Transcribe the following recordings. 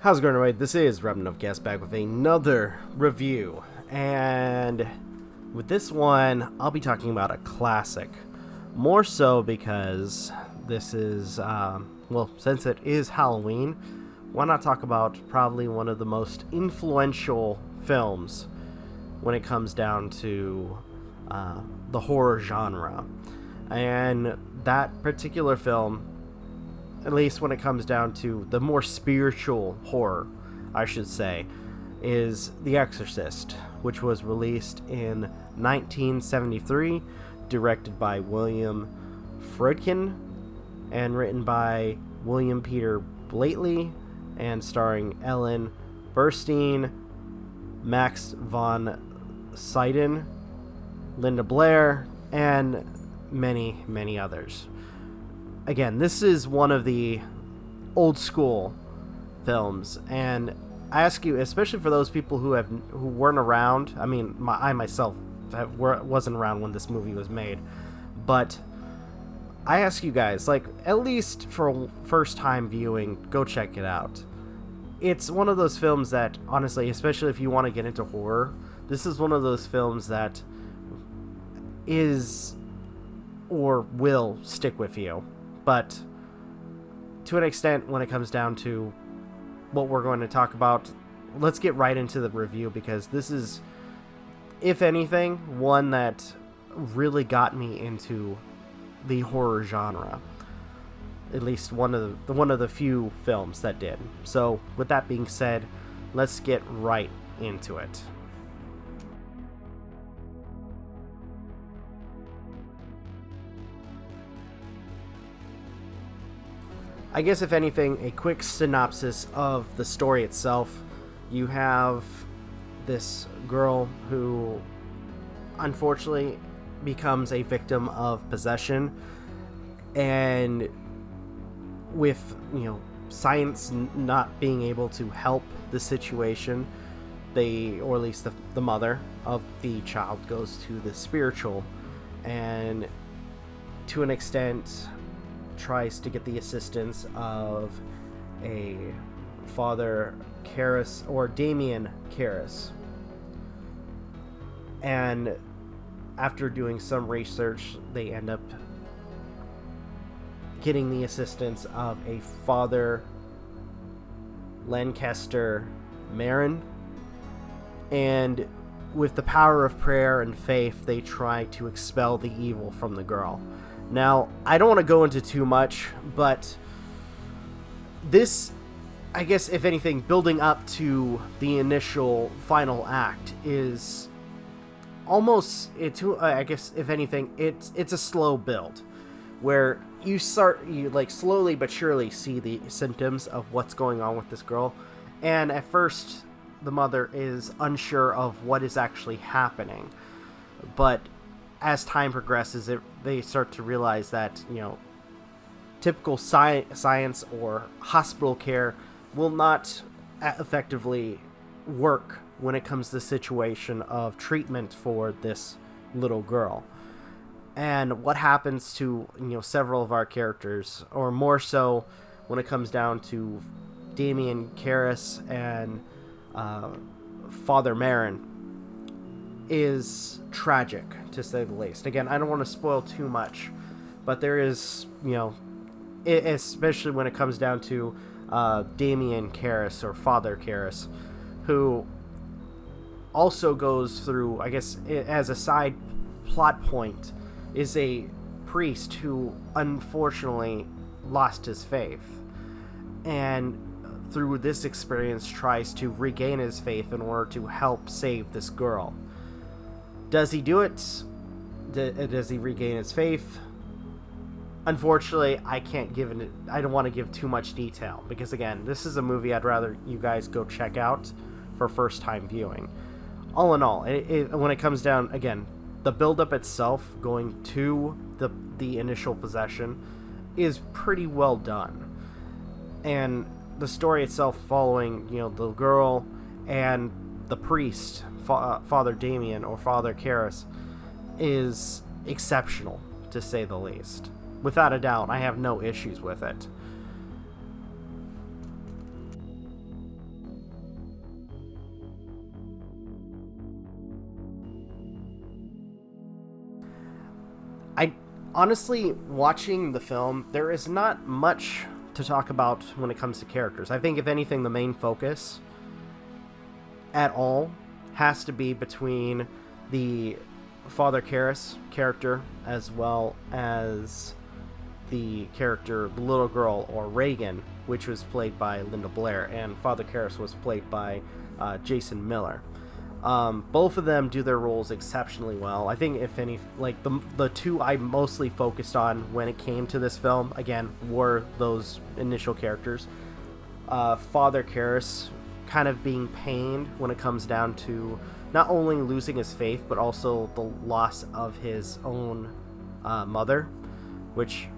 How's it going, everybody? This is Novakast back with another review, and with this one, I'll be talking about a classic. More so because this is, since it is Halloween, why not talk about probably one of the most influential films when it comes down to the horror genre. And that particular film, at least when it comes down to the more spiritual horror, I should say, is The Exorcist, which was released in 1973, directed by William Friedkin, and written by William Peter Blatty, and starring Ellen Burstyn, Max von Sydow, Linda Blair, and many, many others. Again, this is one of the old school films, and I ask you, especially for those people who weren't around. I mean, I myself wasn't around when this movie was made, but I ask you guys, like, at least for first time viewing, go check it out. It's one of those films that, honestly, especially if you want to get into horror, this is one of those films that is or will stick with you. But to an extent, when it comes down to what we're going to talk about, let's get right into the review, because this is, if anything, one that really got me into the horror genre. At least one of the few films that did. So, with that being said, let's get right into it. I guess, if anything, a quick synopsis of the story itself. You have this girl who unfortunately becomes a victim of possession, and with, science not being able to help the situation, or at least the mother of the child, goes to the spiritual, and to an extent tries to get the assistance of a Father Karras, or Damien Karras. And after doing some research, they end up getting the assistance of a Father Lancaster Marin. And with the power of prayer and faith, they try to expel the evil from the girl. Now, I don't want to go into too much, but this, I guess, if anything, building up to the initial final act is almost, I guess, if anything, it's a slow build, where you slowly but surely see the symptoms of what's going on with this girl, and at first the mother is unsure of what is actually happening, but as time progresses, they start to realize that, typical science or hospital care will not effectively work when it comes to the situation of treatment for this little girl. And what happens to, several of our characters, or more so when it comes down to Damien Karras and Father Marin, is tragic, to say the least. Again, I don't want to spoil too much, but there is, especially when it comes down to Damien Karras, or Father Karras, who also goes through, I guess, as a side plot point, is a priest who unfortunately lost his faith, and through this experience tries to regain his faith in order to help save this girl. Does he do it? Does he regain his faith? Unfortunately, I don't want to give too much detail, because again, this is a movie I'd rather you guys go check out for first time viewing. All in all, when it comes down, again, the build-up itself going to the initial possession is pretty well done, and the story itself following the girl and the priest, Father Damien, or Father Karras, is exceptional, to say the least. Without a doubt, I have no issues with it. honestly, watching the film, there is not much to talk about when it comes to characters. I think, if anything, the main focus at all has to be between the Father Karras character as well as the character, the little girl, or Reagan, which was played by Linda Blair, and Father Karras was played by Jason Miller. Both of them do their roles exceptionally well. I think, if any, like the two I mostly focused on when it came to this film, again, were those initial characters. Father Karras kind of being pained when it comes down to not only losing his faith, but also the loss of his own mother, which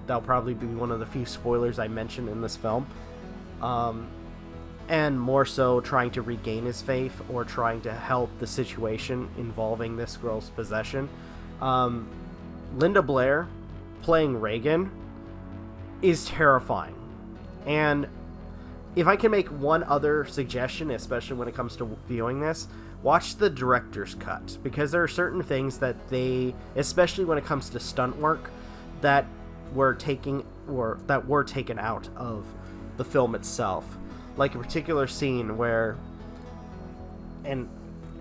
that'll probably be one of the few spoilers I mentioned in this film. And more so trying to regain his faith or trying to help the situation involving this girl's possession. Linda Blair playing Reagan is terrifying. And if I can make one other suggestion, especially when it comes to viewing this, watch the director's cut, because there are certain things that they, especially when it comes to stunt work, that were taken out of the film itself. Like a particular scene where, and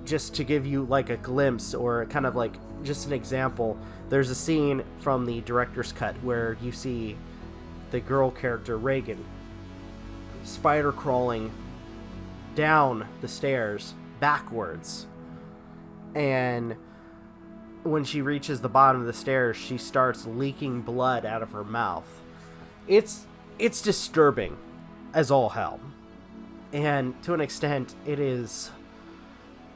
just to give you like a glimpse or kind of like just an example, there's a scene from the director's cut where you see the girl character Reagan spider crawling down the stairs backwards, and when she reaches the bottom of the stairs, she starts leaking blood out of her mouth. It's disturbing as all hell. And to an extent, it is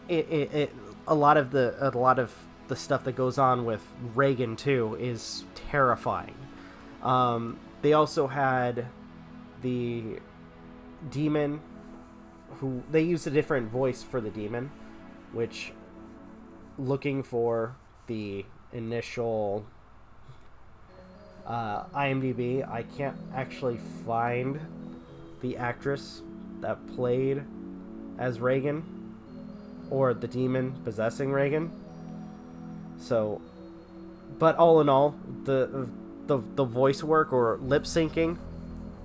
a lot of the stuff that goes on with Reagan too is terrifying. They also had the demon, who they used a different voice for the demon, which, looking for the initial IMDb, I can't actually find the actress that played as Reagan or the demon possessing Reagan. So, but all in all, the voice work or lip syncing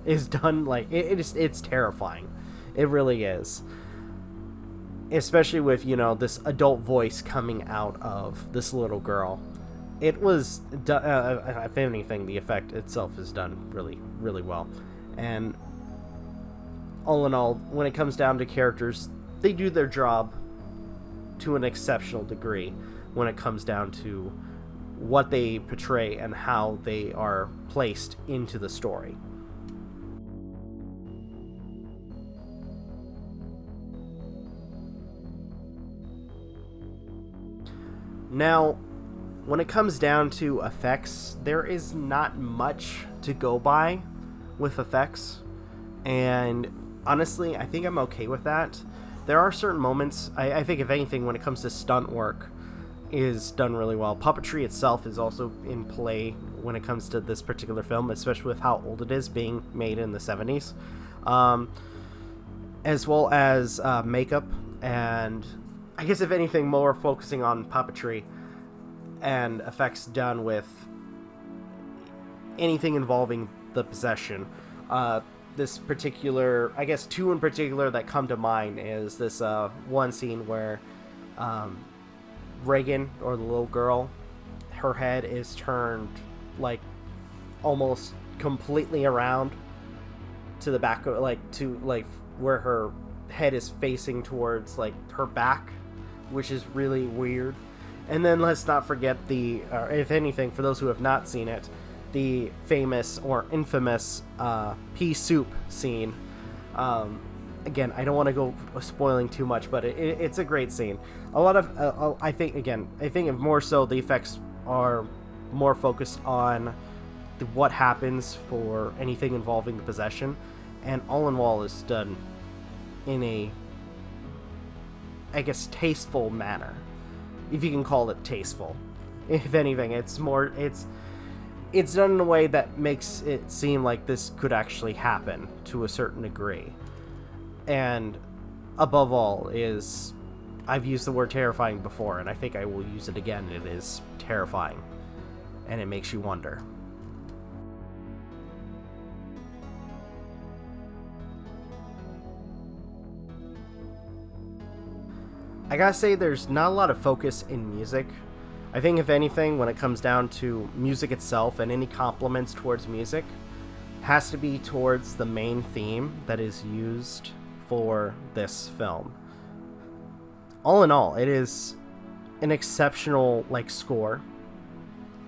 is done like it's terrifying. It really is. Especially with, this adult voice coming out of this little girl. It was, if anything, the effect itself is done really, really well. And all in all, when it comes down to characters, they do their job to an exceptional degree when it comes down to what they portray and how they are placed into the story. Now, when it comes down to effects, there is not much to go by with effects, and honestly, I think I'm okay with that. There are certain moments, I think, if anything, when it comes to stunt work, is done really well. Puppetry itself is also in play when it comes to this particular film, especially with how old it is, being made in the 70s. As well as makeup, and I guess, if anything, more focusing on puppetry and effects done with anything involving the possession. This particular, I guess two in particular that come to mind is this one scene where Reagan, or the little girl, her head is turned like almost completely around to the back, to where her head is facing towards like her back, which is really weird. And then let's not forget if anything, for those who have not seen it, the famous or infamous pea soup scene. Again, I don't want to go spoiling too much, but it's a great scene. A lot of, I think more so the effects are more focused on what happens for anything involving the possession, and all in all is done in a, I guess, tasteful manner, if you can call it tasteful. If anything, it's done in a way that makes it seem like this could actually happen to a certain degree. And above all is, I've used the word terrifying before, and I think I will use it again. It is terrifying. and it makes you wonder. I gotta say, there's not a lot of focus in music. I think if anything, when it comes down to music itself and any compliments towards music, has to be towards the main theme that is used for this film. All in all, it is an exceptional score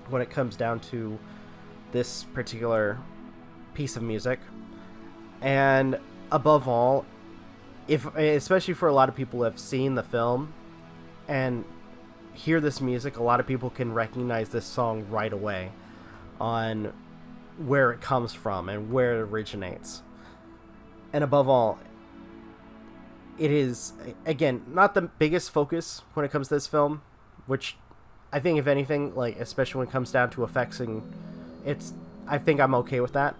when it comes down to this particular piece of music. And above all, especially for a lot of people who have seen the film and hear this music, a lot of people can recognize this song right away on where it comes from and where it originates. And above all, it is, again, not the biggest focus when it comes to this film, which I think, if anything, especially when it comes down to effects, I think I'm okay with that,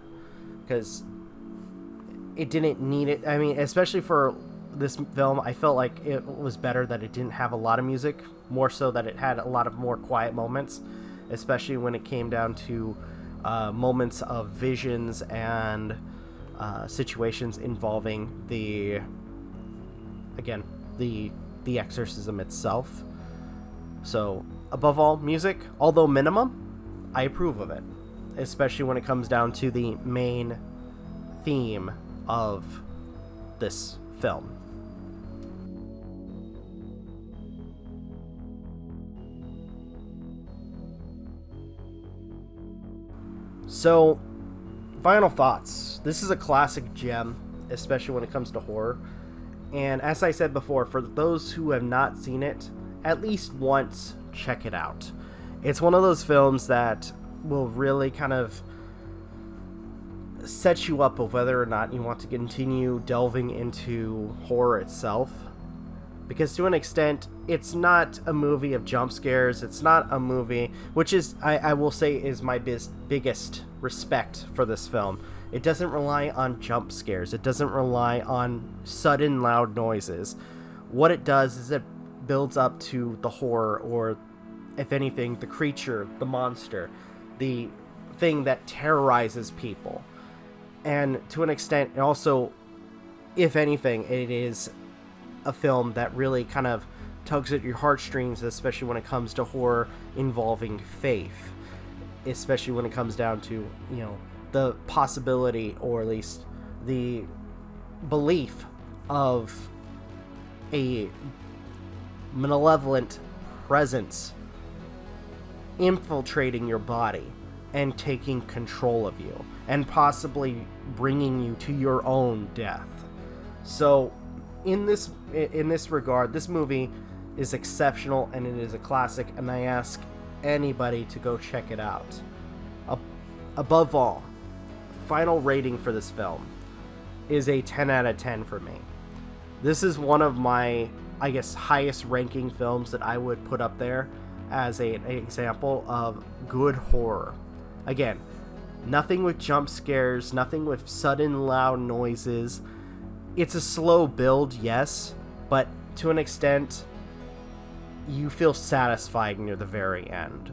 because it didn't need it. I mean, especially for this film, I felt like it was better that it didn't have a lot of music, more so that it had a lot of more quiet moments, especially when it came down to moments of visions and situations involving the exorcism itself. So, above all, music, although minimum, I approve of it, especially when it comes down to the main theme of this film. So, final thoughts. This is a classic gem, especially when it comes to horror. And as I said before, for those who have not seen it, at least once, check it out. It's one of those films that will really kind of set you up of whether or not you want to continue delving into horror itself. Because to an extent, it's not a movie of jump scares. It's not a movie, which is, I will say, is my biggest respect for this film. It doesn't rely on jump scares. It doesn't rely on sudden loud noises. What it does is it builds up to the horror, or if anything, the creature, the monster, the thing that terrorizes people. And to an extent, also, if anything, it is a film that really kind of tugs at your heartstrings, especially when it comes to horror involving faith, especially when it comes down to, the possibility, or at least the belief of a malevolent presence infiltrating your body and taking control of you and possibly bringing you to your own death. So in this regard, this movie is exceptional, and it is a classic, and I ask anybody to go check it out. Above all, final rating for this film is a 10 out of 10 for me. This is one of my, highest ranking films that I would put up there as an example of good horror. Again, nothing with jump scares, nothing with sudden loud noises. It's a slow build, yes, but to an extent, you feel satisfied near the very end.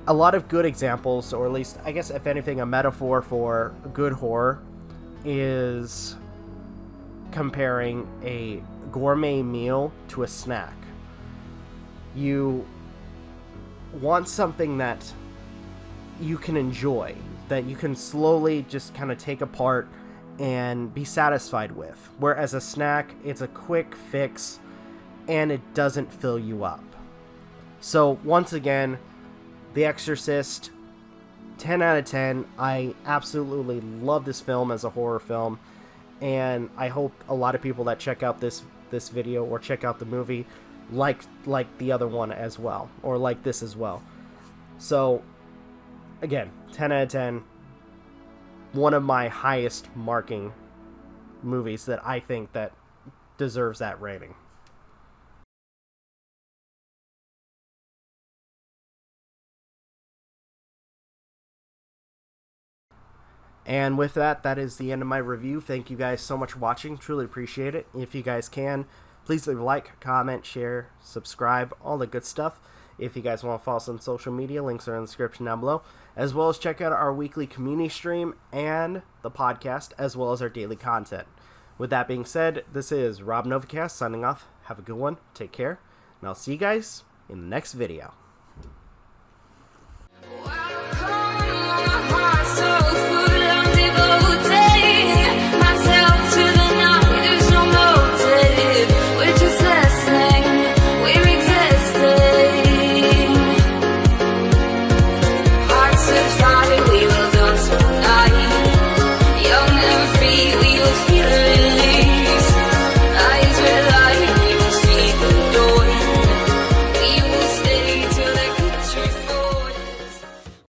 A lot of good examples, or at least, if anything, a metaphor for good horror is comparing a gourmet meal to a snack. You want something that you can enjoy, that you can slowly just kind of take apart and be satisfied with. Whereas a snack, it's a quick fix and it doesn't fill you up. So once again, The Exorcist, 10 out of 10. I absolutely love this film as a horror film, and I hope a lot of people that check out this video or check out the movie like the other one as well, or like this as well. So again, 10 out of 10. One of my highest marking movies that I think that deserves that rating. And with that, that is the end of my review. Thank you guys so much for watching. Truly appreciate it. If you guys can, please leave a like, comment, share, subscribe, all the good stuff. If you guys want to follow us on social media, links are in the description down below, as well as check out our weekly community stream and the podcast, as well as our daily content. With that being said, this is Rob Novakast signing off. Have a good one, take care, and I'll see you guys in the next video.